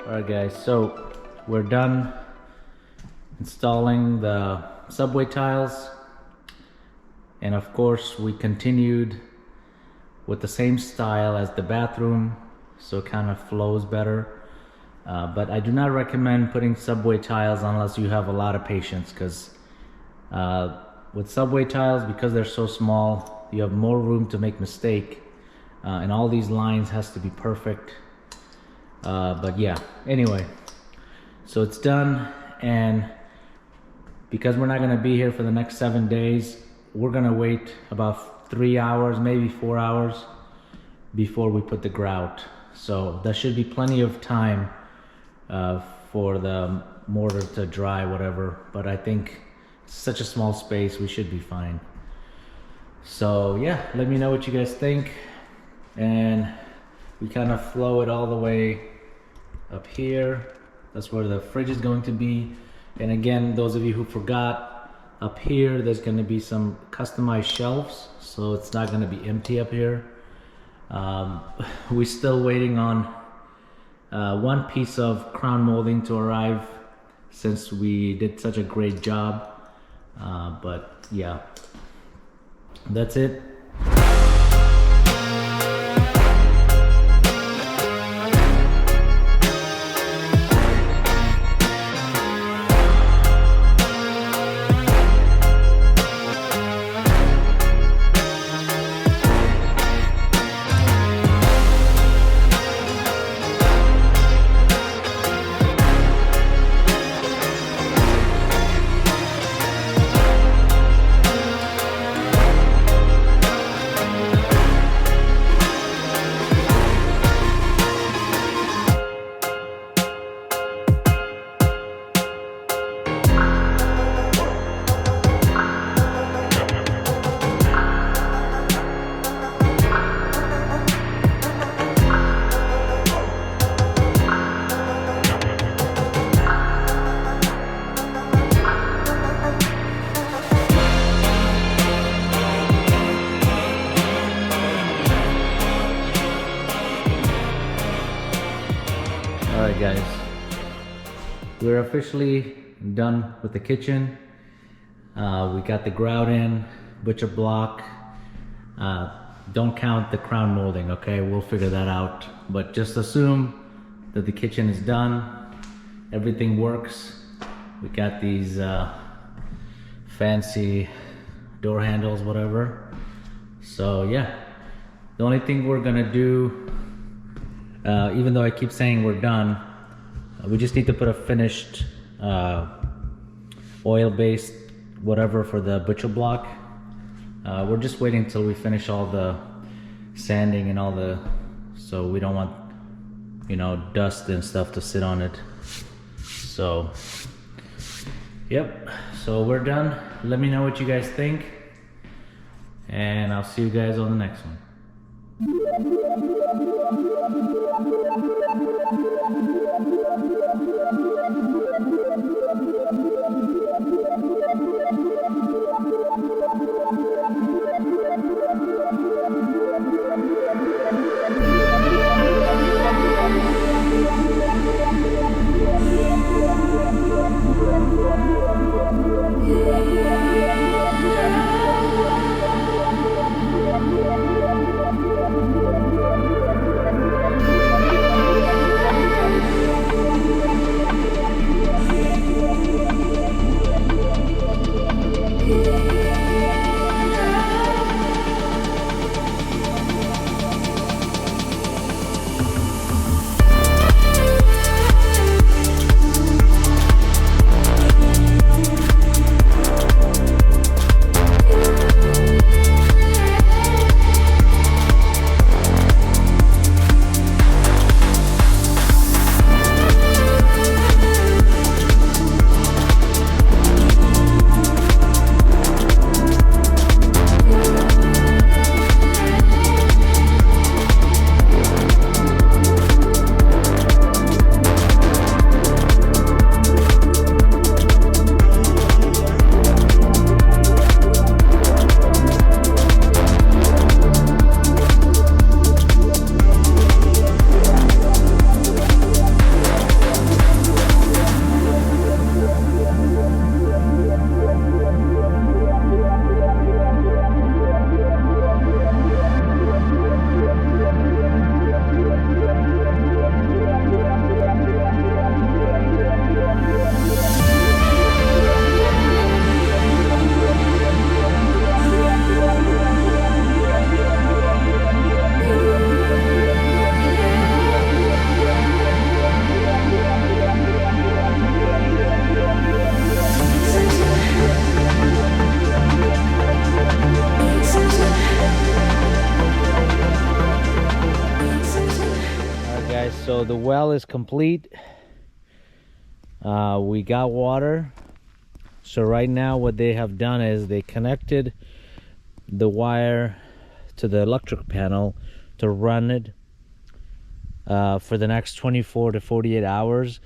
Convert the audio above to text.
Alright guys, so we're done installing the subway tiles, and of course we continued with the same style as the bathroom, so it kind of flows better. But I do not recommend putting subway tiles unless you have a lot of patience, because with subway tiles, because they're so small, you have more room to make mistake, and all these lines has to be perfect. But yeah, anyway, so it's done, and because we're not going to be here for the next 7 days, we're going to wait about 3 hours, maybe 4 hours before we put the grout. So there should be plenty of time for the mortar to dry, whatever, but I think it's such a small space, we should be fine. So yeah, let me know what you guys think. And we kind of flow it all the way up here. That's where the fridge is going to be. And again, those of you who forgot, up here there's going to be some customized shelves, so it's not going to be empty up here. We're still waiting on one piece of crown molding to arrive, since we did such a great job. But yeah, that's it. Alright guys, we're officially done with the kitchen. We got the grout in, butcher block. Don't count the crown molding, okay? We'll figure that out. But just assume that the kitchen is done. Everything works. We got these fancy door handles, whatever. So yeah, the only thing we're gonna do, even though I keep saying we're done, we just need to put a finished oil-based whatever for the butcher block. We're just waiting till we finish all the sanding and all the, so we don't want, you know, dust and stuff to sit on it. So yep, so we're done. Let me know what you guys think, and I'll see you guys on the next one. Guys, so the well is complete. We got water. So right now what they have done is they connected the wire to the electric panel to run it for the next 24 to 48 hours.